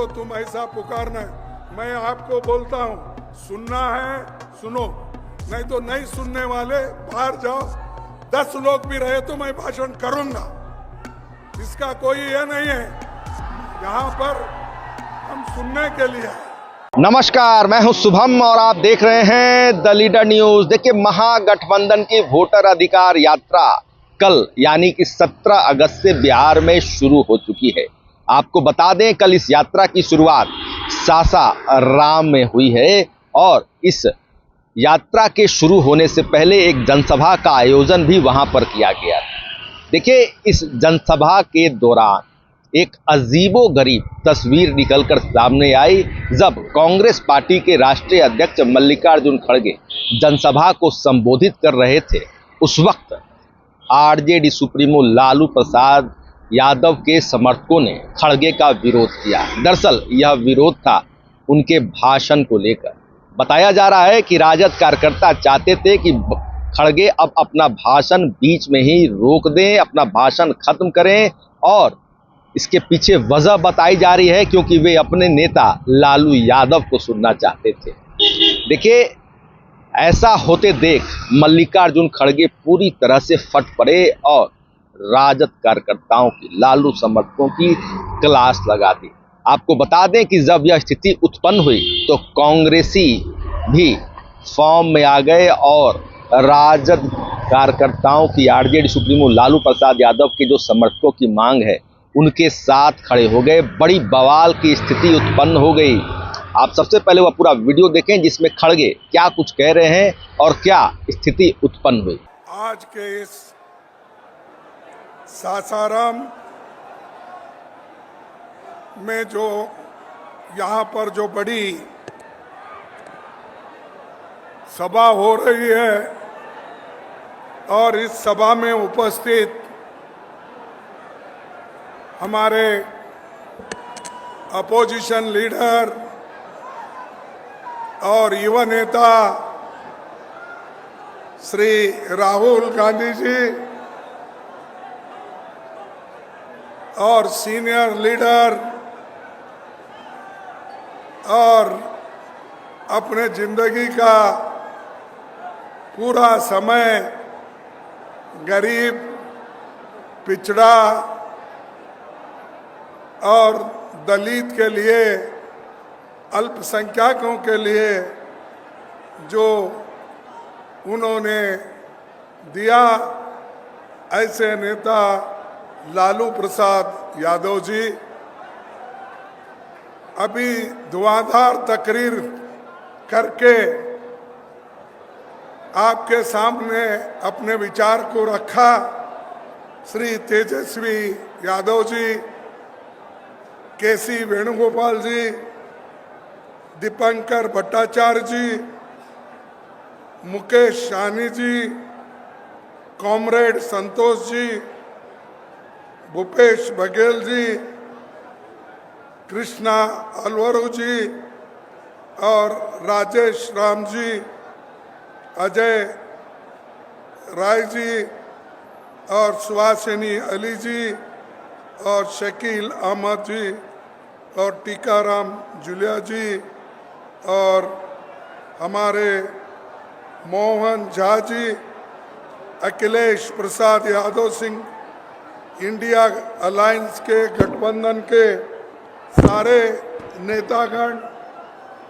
तो तुम ऐसा पुकारना है। मैं आपको बोलता हूँ, सुनना है सुनो, नहीं तो नहीं सुनने वाले बाहर जाओ। 10 लोग भी रहे तो मैं भाषण करूंगा, इसका कोई ये नहीं है। यहाँ पर हम सुनने के लिए हैं। नमस्कार, मैं हूं शुभम और आप देख रहे हैं द लीडर न्यूज। देखिए, महागठबंधन की वोटर अधिकार यात्रा कल यानी कि 17 अगस्त से बिहार में शुरू हो चुकी है। आपको बता दें, कल इस यात्रा की शुरुआत सासाराम में हुई है और इस यात्रा के शुरू होने से पहले एक जनसभा का आयोजन भी वहां पर किया गया। देखिए, इस जनसभा के दौरान एक अजीबोगरीब तस्वीर निकलकर सामने आई, जब कांग्रेस पार्टी के राष्ट्रीय अध्यक्ष मल्लिकार्जुन खड़गे जनसभा को संबोधित कर रहे थे। उस वक्त आरजेडी सुप्रीमो लालू प्रसाद यादव के समर्थकों ने खड़गे का विरोध किया। दरअसल यह विरोध था उनके भाषण को लेकर। बताया जा रहा है कि राजद कार्यकर्ता चाहते थे कि खड़गे अब अपना भाषण बीच में ही रोक दें, अपना भाषण खत्म करें, और इसके पीछे वजह बताई जा रही है क्योंकि वे अपने नेता लालू यादव को सुनना चाहते थे। देखिए, ऐसा होते देख मल्लिकार्जुन खड़गे पूरी तरह से फट पड़े और राजद कार्यकर्ताओं की, लालू समर्थकों की क्लास लगा दी। आपको बता दें कि जब यह स्थिति उत्पन्न हुई तो कांग्रेसी भी फॉर्म में आ गए और राजद कार्यकर्ताओं की, आरजेडी सुप्रीमो लालू प्रसाद यादव के जो समर्थकों की मांग है उनके साथ खड़े हो गए। बड़ी बवाल की स्थिति उत्पन्न हो गई। आप सबसे पहले वह पूरा वीडियो देखें जिसमें खड़गे क्या कुछ कह रहे हैं और क्या स्थिति उत्पन्न हुई। आज के इस सासाराम में जो यहाँ पर जो बड़ी सभा हो रही है और इस सभा में उपस्थित हमारे अपोजिशन लीडर और युवा नेता श्री राहुल गांधी जी और सीनियर लीडर और अपने जिंदगी का पूरा समय गरीब, पिछड़ा और दलित के लिए, अल्पसंख्यकों के लिए जो उन्होंने दिया, ऐसे नेता लालू प्रसाद यादव जी अभी धुआंधार तकरीर करके आपके सामने अपने विचार को रखा। श्री तेजस्वी यादव जी, केसी वेणुगोपाल जी, दीपंकर भट्टाचार्य जी, मुकेश सहनी जी, कॉमरेड संतोष जी, भूपेश बघेल जी, कृष्णा अलवरू जी और राजेश राम जी, अजय राय जी और सुहासिनी अली जी और शकील अहमद जी और टीकाराम जुलिया जी और हमारे मोहन झा जी, अखिलेश प्रसाद यादव सिंह, इंडिया अलायंस के गठबंधन के सारे नेतागण,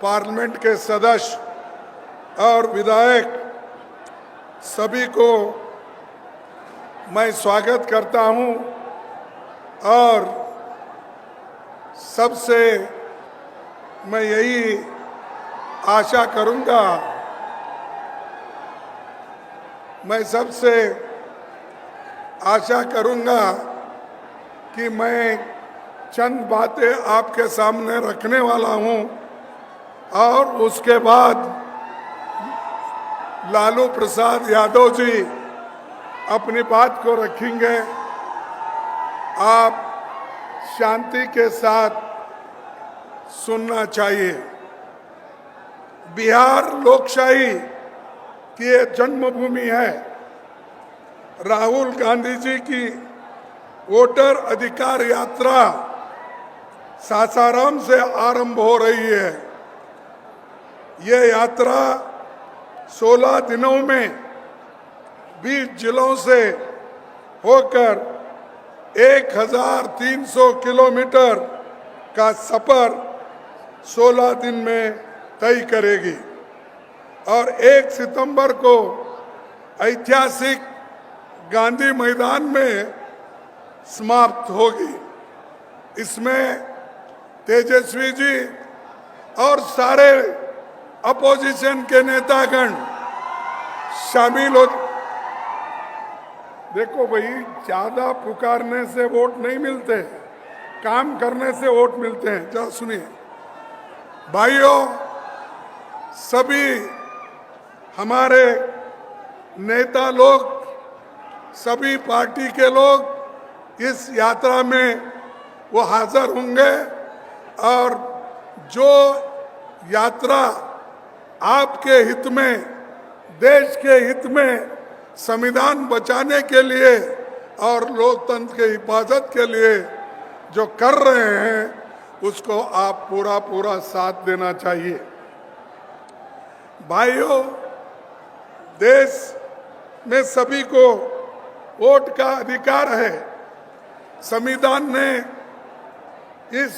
पार्लियामेंट के सदस्य और विधायक, सभी को मैं स्वागत करता हूं और सबसे मैं यही आशा करूंगा, मैं सबसे आशा करूंगा कि मैं चंद बातें आपके सामने रखने वाला हूं और उसके बाद लालू प्रसाद यादव जी अपनी बात को रखेंगे। आप शांति के साथ सुनना चाहिए। बिहार लोकशाही की ये जन्मभूमि है। राहुल गांधी जी की वोटर अधिकार यात्रा सासाराम से आरंभ हो रही है। ये यात्रा 16 दिनों में 20 जिलों से होकर 1300 किलोमीटर का सफर 16 दिन में तय करेगी और 1 सितंबर को ऐतिहासिक गांधी मैदान में समाप्त होगी। इसमें तेजस्वी जी और सारे अपोजिशन के नेतागण शामिल हो। देखो भाई, ज्यादा पुकारने से वोट नहीं मिलते, काम करने से वोट मिलते हैं। जरा सुनिए भाइयों, सभी हमारे नेता लोग, सभी पार्टी के लोग इस यात्रा में वो हाजिर होंगे और जो यात्रा आपके हित में, देश के हित में, संविधान बचाने के लिए और लोकतंत्र की हिफाजत के लिए जो कर रहे हैं उसको आप पूरा साथ देना चाहिए। भाइयों, देश में सभी को वोट का अधिकार है। संविधान ने इस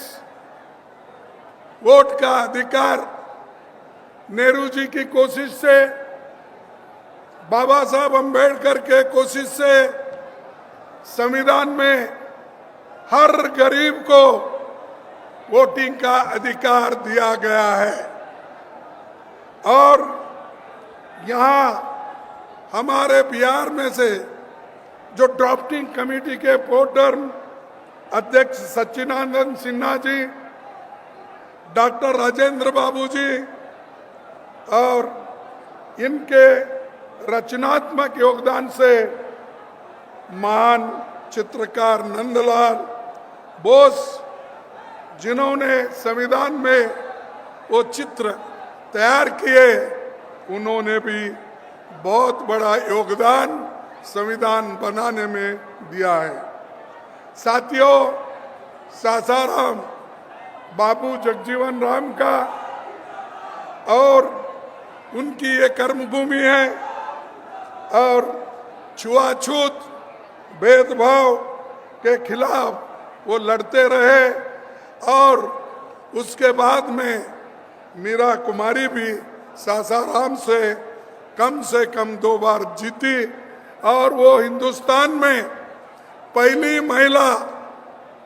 वोट का अधिकार नेहरू जी की कोशिश से, बाबा साहब अम्बेडकर के कोशिश से संविधान में हर गरीब को वोटिंग का अधिकार दिया गया है। और यहाँ हमारे बिहार में से जो ड्राफ्टिंग कमेटी के प्रोटर्म अध्यक्ष सच्चिदानंद सिन्हा जी, डॉक्टर राजेंद्र बाबू जी और इनके रचनात्मक योगदान से महान चित्रकार नंदलाल बोस, जिन्होंने संविधान में वो चित्र तैयार किए, उन्होंने भी बहुत बड़ा योगदान संविधान बनाने में दिया है। साथियों, सासाराम बाबू जगजीवन राम का और उनकी ये कर्मभूमि है और छुआछूत भेदभाव के खिलाफ वो लड़ते रहे और उसके बाद में मीरा कुमारी भी सासाराम से कम 2 बार जीती और वो हिंदुस्तान में पहली महिला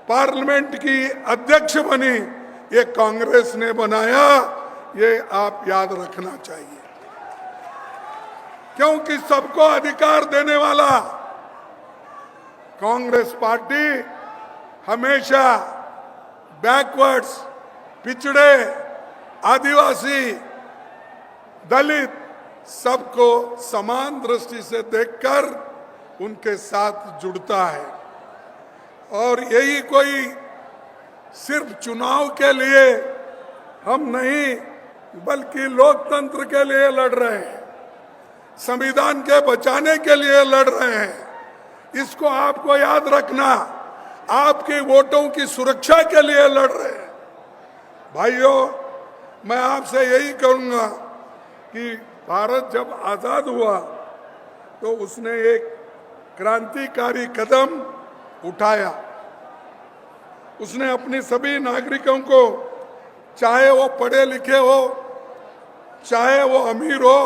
पार्लियामेंट की अध्यक्ष बनी। ये कांग्रेस ने बनाया, ये आप याद रखना चाहिए, क्योंकि सबको अधिकार देने वाला कांग्रेस पार्टी हमेशा बैकवर्ड्स, पिछड़े, आदिवासी, दलित सबको समान दृष्टि से देखकर उनके साथ जुड़ता है। और यही कोई सिर्फ चुनाव के लिए हम नहीं, बल्कि लोकतंत्र के लिए लड़ रहे हैं, संविधान के बचाने के लिए लड़ रहे हैं। इसको आपको याद रखना, आपके वोटों की सुरक्षा के लिए लड़ रहे हैं। भाइयों, मैं आपसे यही कहूंगा कि भारत जब आजाद हुआ तो उसने एक क्रांतिकारी कदम उठाया। उसने अपने सभी नागरिकों को, चाहे वो पढ़े लिखे हो, चाहे वो अमीर हो,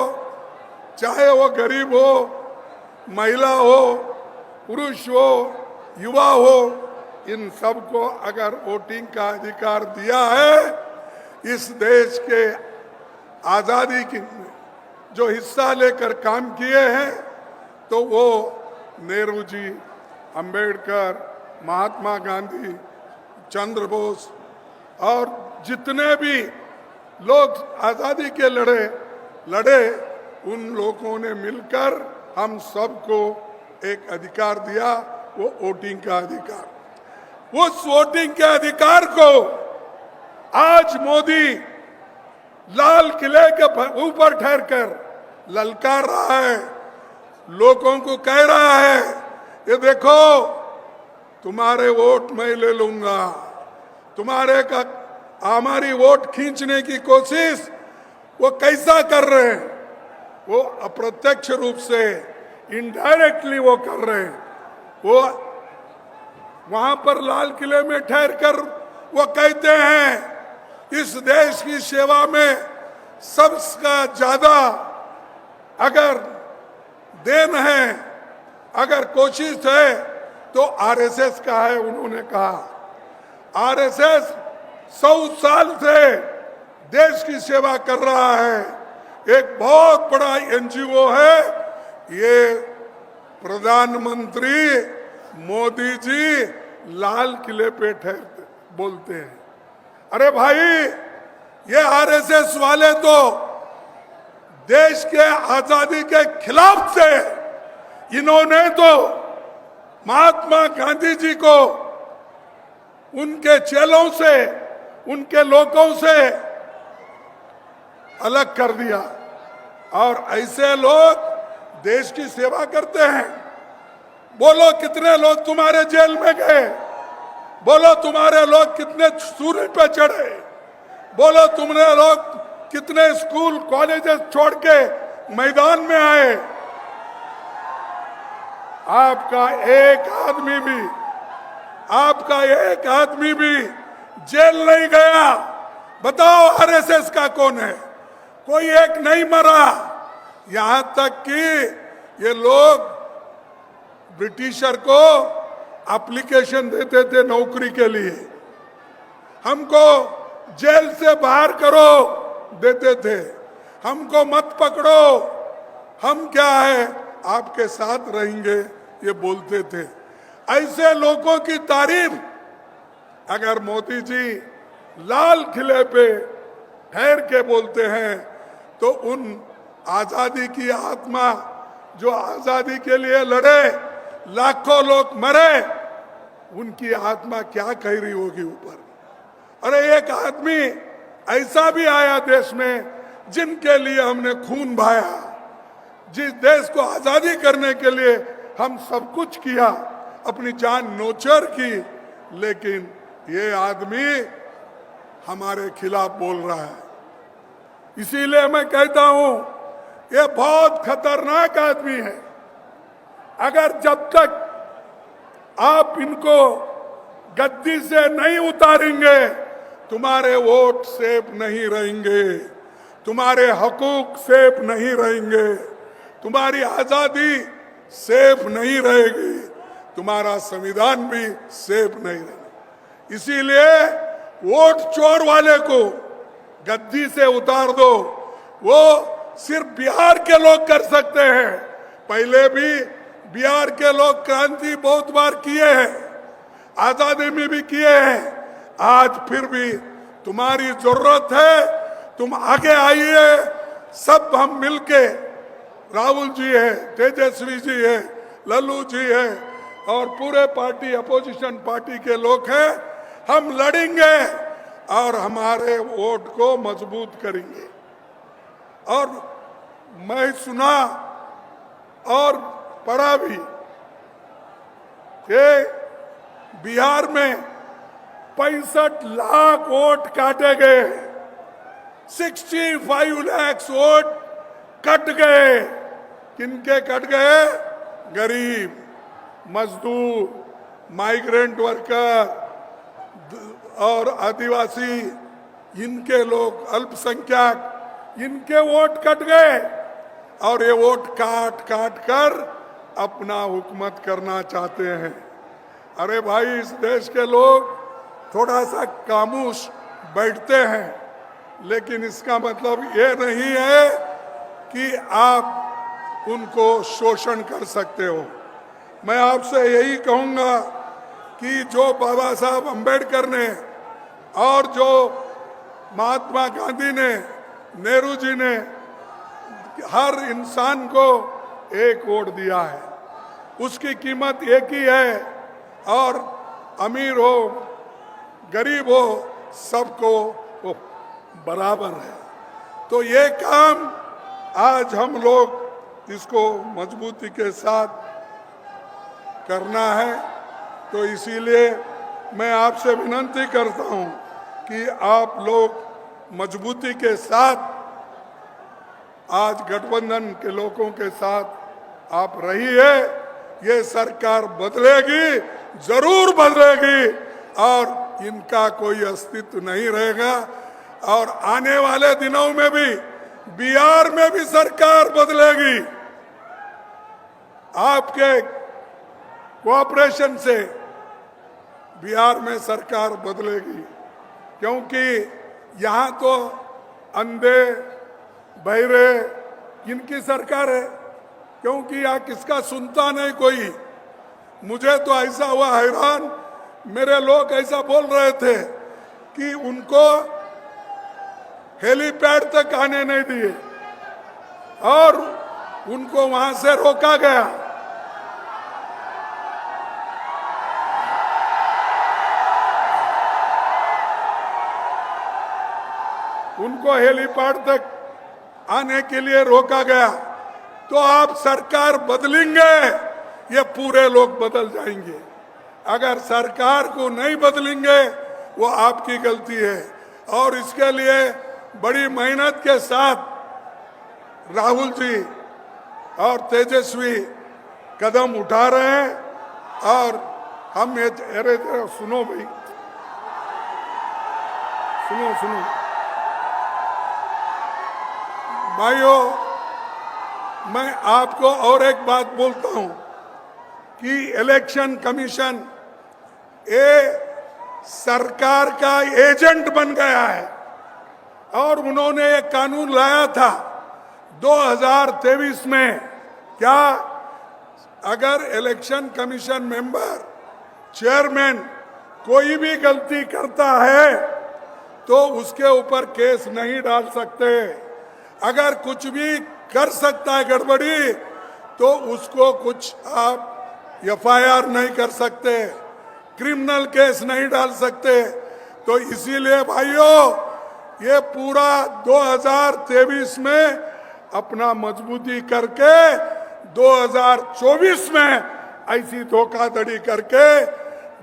चाहे वो गरीब हो, महिला हो, पुरुष हो, युवा हो, इन सबको अगर वोटिंग का अधिकार दिया है, इस देश के आजादी की जो हिस्सा लेकर काम किए हैं, तो वो नेहरू जी, अंबेडकर, महात्मा गांधी, चंद्र बोस और जितने भी लोग आजादी के लड़े, उन लोगों ने मिलकर हम सबको एक अधिकार दिया, वो वोटिंग का अधिकार। उस वोटिंग के अधिकार को आज मोदी लाल किले के ऊपर ठहरकर ललकार रहा है, लोगों को कह रहा है, ये देखो तुम्हारे वोट मैं ले लूंगा, तुम्हारे का हमारी वोट खींचने की कोशिश वो कैसा कर रहे हैं? वो अप्रत्यक्ष रूप से इनडायरेक्टली वो कर रहे हैं। वो वहां पर लाल किले में ठहर कर वो कहते हैं इस देश की सेवा में सबसे ज्यादा अगर देन है, अगर कोशिश है तो आरएसएस का है। उन्होंने कहा आरएसएस 100 साल से देश की सेवा कर रहा है, एक बहुत बड़ा एनजीओ है। ये प्रधानमंत्री मोदी जी लाल किले पे ठहरते बोलते हैं। अरे भाई, ये आरएसएस वाले तो देश के आजादी के खिलाफ थे। इन्होंने तो महात्मा गांधी जी को उनके चेलों से, उनके लोगों से अलग कर दिया। और ऐसे लोग देश की सेवा करते हैं। बोलो कितने लोग तुम्हारे जेल में गए? बोलो तुम्हारे लोग कितने सूर्य पे चढ़े? बोलो तुमने लोग कितने स्कूल कॉलेजेस छोड़ के मैदान में आए? आपका एक आदमी भी जेल नहीं गया। बताओ आरएसएस का कौन है? कोई एक नहीं मरा। यहां तक कि ये लोग ब्रिटिशर को एप्लीकेशन देते थे नौकरी के लिए, हमको जेल से बाहर करो देते थे, हमको मत पकड़ो, हम क्या है आपके साथ रहेंगे, ये बोलते थे। ऐसे लोगों की तारीफ अगर मोदी जी लाल किले पे ठहर के बोलते हैं तो उन आजादी की आत्मा जो आजादी के लिए लड़े, लाखों लोग मरे, उनकी आत्मा क्या कह रही होगी ऊपर। अरे एक आदमी ऐसा भी आया देश में जिनके लिए हमने खून बहाया, जिस देश को आजादी करने के लिए हम सब कुछ किया, अपनी जान नोचर की, लेकिन ये आदमी हमारे खिलाफ बोल रहा है। इसीलिए मैं कहता हूं ये बहुत खतरनाक आदमी है। अगर जब तक आप इनको गद्दी से नहीं उतारेंगे, तुम्हारे वोट सेफ नहीं रहेंगे, तुम्हारे हकूक सेफ नहीं रहेंगे, तुम्हारी आजादी सेफ नहीं रहेगी, तुम्हारा संविधान भी सेफ नहीं रहेगा। इसीलिए वोट चोर वाले को गद्दी से उतार दो। वो सिर्फ बिहार के लोग कर सकते हैं। पहले भी बिहार के लोग क्रांति बहुत बार किए हैं, आजादी में भी किए हैं। आज फिर भी तुम्हारी जरूरत है, तुम आगे आइए, सब हम मिलके, राहुल जी है, तेजस्वी जी है, लल्लू जी है और पूरे पार्टी अपोजिशन पार्टी के लोग हैं, हम लड़ेंगे और हमारे वोट को मजबूत करेंगे। और मैं सुना और पढ़ा भी कि बिहार में 65 लाख वोट काटे गए, 65 लाख वोट कट गए। किनके कट गए? गरीब, मजदूर, माइग्रेंट वर्कर और आदिवासी, इनके लोग, अल्पसंख्यक, इनके वोट कट गए। और ये वोट काट काट कर अपना हुकूमत करना चाहते हैं। अरे भाई, इस देश के लोग थोड़ा सा खामोश बैठते हैं, लेकिन इसका मतलब ये नहीं है कि आप उनको शोषण कर सकते हो। मैं आपसे यही कहूंगा कि जो बाबा साहब अम्बेडकर ने और जो महात्मा गांधी ने, नेहरू जी ने हर इंसान को एक वोट दिया है, उसकी कीमत एक ही है। और अमीर हो, गरीब हो, सबको वो बराबर है। तो ये काम आज हम लोग इसको मजबूती के साथ करना है। तो इसीलिए मैं आपसे विनती करता हूं कि आप लोग मजबूती के साथ आज गठबंधन के लोगों के साथ आप रहिए। ये सरकार बदलेगी, जरूर बदलेगी और इनका कोई अस्तित्व नहीं रहेगा। और आने वाले दिनों में भी बिहार में भी सरकार बदलेगी। आपके कोऑपरेशन से बिहार में सरकार बदलेगी, क्योंकि यहाँ तो अंधे बहरे इनकी सरकार है, क्योंकि यहाँ किसका सुनता नहीं कोई। मुझे तो ऐसा हुआ हैरान, मेरे लोग ऐसा बोल रहे थे कि उनको हेलीपैड तक आने नहीं दिए और उनको वहां से रोका गया। उनको हेलीपैड तक आने के लिए रोका गया। तो आप सरकार बदलेंगे, ये पूरे लोग बदल जाएंगे। अगर सरकार को नहीं बदलेंगे वो आपकी गलती है। और इसके लिए बड़ी मेहनत के साथ राहुल जी और तेजस्वी कदम उठा रहे हैं। और हम ये अरे सुनो भाई, सुनो भाइयों, मैं आपको और एक बात बोलता हूं कि इलेक्शन कमीशन ये सरकार का एजेंट बन गया है। और उन्होंने एक कानून लाया था 2023 में, क्या अगर इलेक्शन कमीशन मेंबर चेयरमैन कोई भी गलती करता है तो उसके ऊपर केस नहीं डाल सकते। अगर कुछ भी कर सकता है गड़बड़ी तो उसको कुछ आप एफआईआर नहीं कर सकते, क्रिमिनल केस नहीं डाल सकते। तो इसीलिए भाइयों, ये पूरा 2023 में अपना मजबूती करके 2024 में ऐसी धोखाधड़ी करके,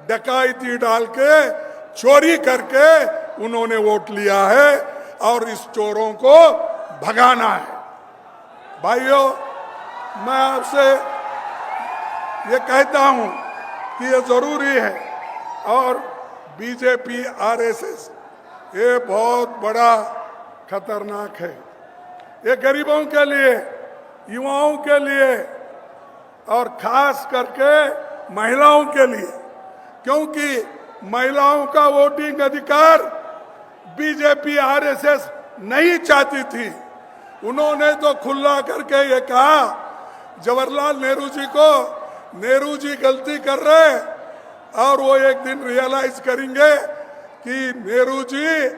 डकैती डाल के, चोरी करके उन्होंने वोट लिया है और इस चोरों को भगाना है। भाइयों, मैं आपसे ये कहता हूं कि ये जरूरी है। और बीजेपी आरएसएस ये बहुत बड़ा खतरनाक है। ये गरीबों के लिए, युवाओं के लिए और खास करके महिलाओं के लिए, क्योंकि महिलाओं का वोटिंग अधिकार बीजेपी आरएसएस नहीं चाहती थी। उन्होंने तो खुला करके ये कहा जवाहरलाल नेहरू जी को, नेहरू जी गलती कर रहे और वो एक दिन रियलाइज करेंगे कि नेहरू जी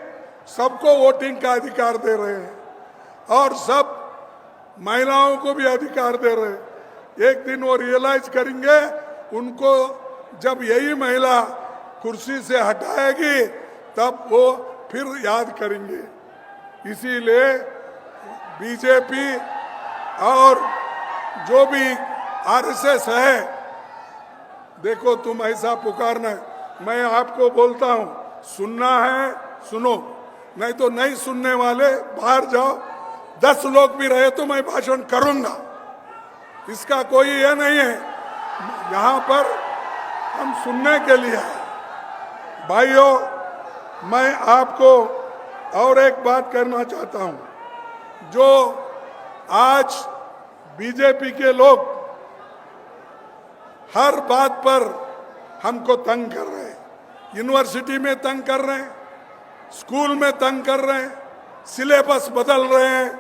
सबको वोटिंग का अधिकार दे रहे हैं और सब महिलाओं को भी अधिकार दे रहे हैं। एक दिन वो रियलाइज करेंगे। उनको जब यही महिला कुर्सी से हटाएगी तब वो फिर याद करेंगे। इसीलिए बीजेपी और जो भी आरएसएस है, देखो तुम ऐसा पुकारना, मैं आपको बोलता हूं, सुनना है सुनो, नहीं तो नहीं सुनने वाले बाहर जाओ। 10 लोग भी रहे तो मैं भाषण करूंगा, इसका कोई ये नहीं है। यहाँ पर हम सुनने के लिए हैं। भाइयों, मैं आपको और एक बात करना चाहता हूं। जो आज बीजेपी के लोग हर बात पर हमको तंग कर रहे हैं, यूनिवर्सिटी में तंग कर रहे हैं, स्कूल में तंग कर रहे हैं, सिलेबस बदल रहे हैं,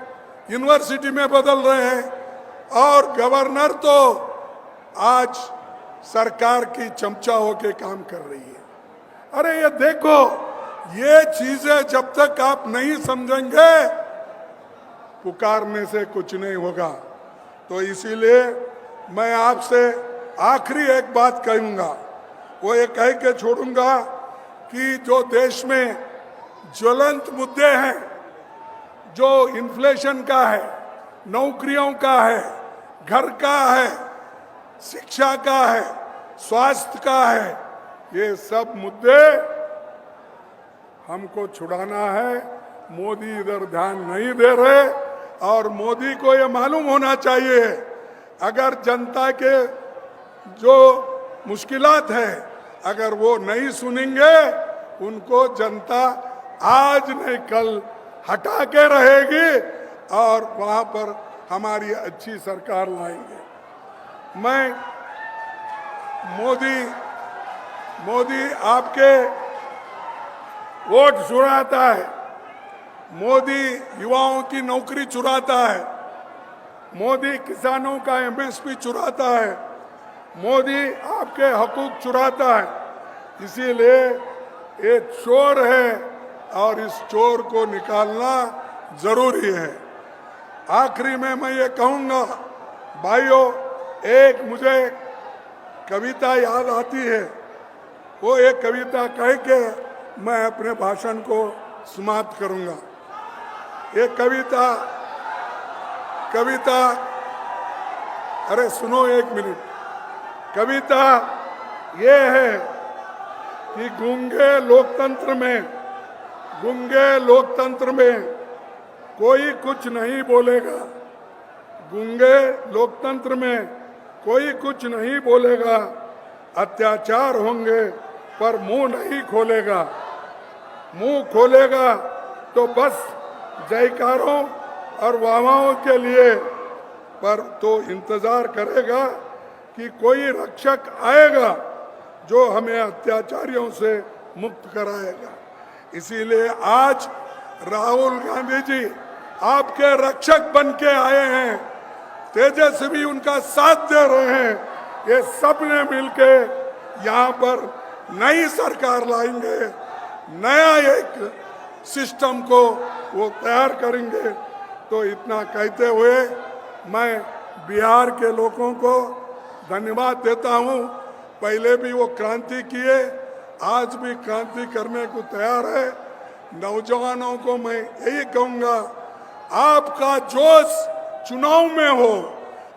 यूनिवर्सिटी में बदल रहे हैं और गवर्नर तो आज सरकार की चमचा होके काम कर रही है। अरे ये देखो, ये चीजें जब तक आप नहीं समझेंगे पुकारने से कुछ नहीं होगा। तो इसीलिए मैं आपसे आखिरी एक बात कहूंगा, वो ये कह के छोड़ूंगा कि जो देश में ज्वलंत मुद्दे हैं, जो इन्फ्लेशन का है, नौकरियों का है, घर का है, शिक्षा का है, स्वास्थ्य का है, ये सब मुद्दे हमको छुड़ाना है। मोदी इधर ध्यान नहीं दे रहे और मोदी को ये मालूम होना चाहिए अगर जनता के जो मुश्किलात है अगर वो नहीं सुनेंगे उनको जनता आज नहीं कल हटा के रहेगी और वहां पर हमारी अच्छी सरकार लाएंगे। मैं मोदी आपके वोट चुराता है, मोदी युवाओं की नौकरी चुराता है, मोदी किसानों का एमएसपी चुराता है, मोदी आपके हकूक चुराता है। इसीलिए ये चोर है और इस चोर को निकालना जरूरी है। आखिरी में मैं ये कहूँगा भाइयों, एक मुझे कविता याद आती है, वो एक कविता कह के मैं अपने भाषण को समाप्त करूँगा। ये कविता अरे सुनो एक मिनट। कविता ये है कि गूंगे लोकतंत्र में कोई कुछ नहीं बोलेगा, गूंगे लोकतंत्र में कोई कुछ नहीं बोलेगा, अत्याचार होंगे पर मुंह नहीं खोलेगा, मुंह खोलेगा तो बस जयकारों और वाहवाहों के लिए, पर तो इंतजार करेगा कि कोई रक्षक आएगा जो हमें अत्याचारियों से मुक्त कराएगा। इसीलिए आज राहुल गांधी जी आपके रक्षक बन के आए हैं, तेजस्वी उनका साथ दे रहे हैं। ये सब ने मिलके यहाँ पर नई सरकार लाएंगे, नया एक सिस्टम को वो तैयार करेंगे। तो इतना कहते हुए मैं बिहार के लोगों को धन्यवाद देता हूँ। पहले भी वो क्रांति किए, आज भी क्रांति करने को तैयार है। नौजवानों को मैं यही कहूँगा, आपका जोश चुनाव में हो,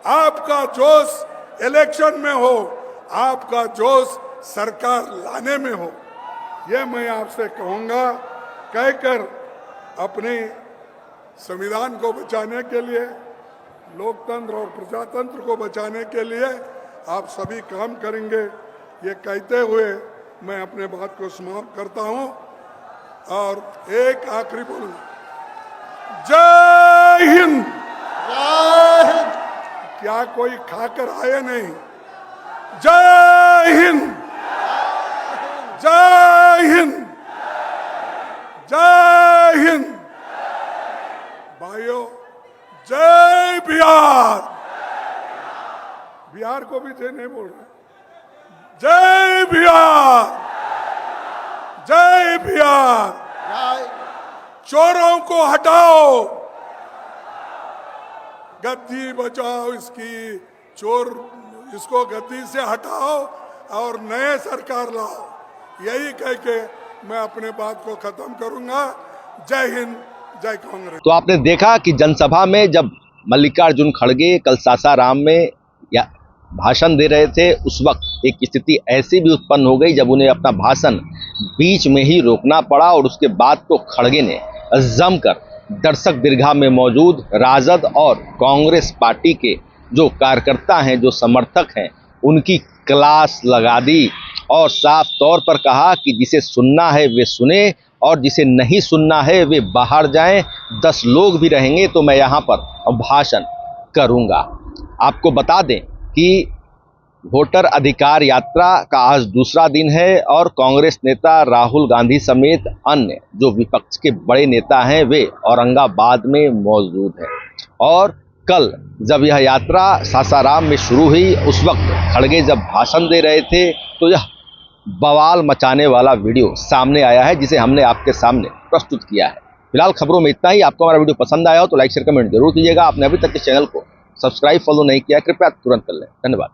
आपका जोश इलेक्शन में हो, आपका जोश सरकार लाने में हो, ये मैं आपसे कहूँगा। कहकर अपने संविधान को बचाने के लिए, लोकतंत्र और प्रजातंत्र को बचाने के लिए आप सभी काम करेंगे, ये कहते हुए मैं अपने बात को समाप्त करता हूँ। और एक आखिरी बोलूँगा, जय हिंद। क्या कोई खाकर आए नहीं? जय हिंद, जय हिंद, जय हिंद। भाइयों, जय बिहार। बिहार को भी जय नहीं बोल रहे। जय बिहार, जय बिहार। चोरों को हटाओ, गद्दी बचाओ, इसकी चोर इसको गद्दी से हटाओ और नए सरकार लाओ। यही कह के मैं अपने बात को खत्म करूंगा। जय हिंद, जय कांग्रेस। तो आपने देखा कि जनसभा में जब मल्लिकार्जुन खड़गे कल सासाराम में या भाषण दे रहे थे, उस वक्त एक स्थिति ऐसी भी उत्पन्न हो गई जब उन्हें अपना भाषण बीच में ही रोकना पड़ा और उसके बाद तो खड़गे ने जमकर दर्शक दीर्घा में मौजूद राजद और कांग्रेस पार्टी के जो कार्यकर्ता हैं, जो समर्थक हैं, उनकी क्लास लगा दी और साफ तौर पर कहा कि जिसे सुनना है वे सुने और जिसे नहीं सुनना है वे बाहर जाएं। 10 लोग भी रहेंगे तो मैं यहाँ पर भाषण करूँगा। आपको बता दें कि वोटर अधिकार यात्रा का आज दूसरा दिन है और कांग्रेस नेता राहुल गांधी समेत अन्य जो विपक्ष के बड़े नेता हैं वे औरंगाबाद में मौजूद हैं। और कल जब यह यात्रा सासाराम में शुरू हुई, उस वक्त खड़गे जब भाषण दे रहे थे तो यह बवाल मचाने वाला वीडियो सामने आया है, जिसे हमने आपके सामने प्रस्तुत किया है। फिलहाल खबरों में इतना ही। आपको हमारा वीडियो पसंद आया हो तो लाइक शेयर कमेंट जरूर कीजिएगा। आपने अभी तक इस चैनल को सब्सक्राइब फॉलो नहीं किया, कृपया तुरंत कर लें। धन्यवाद।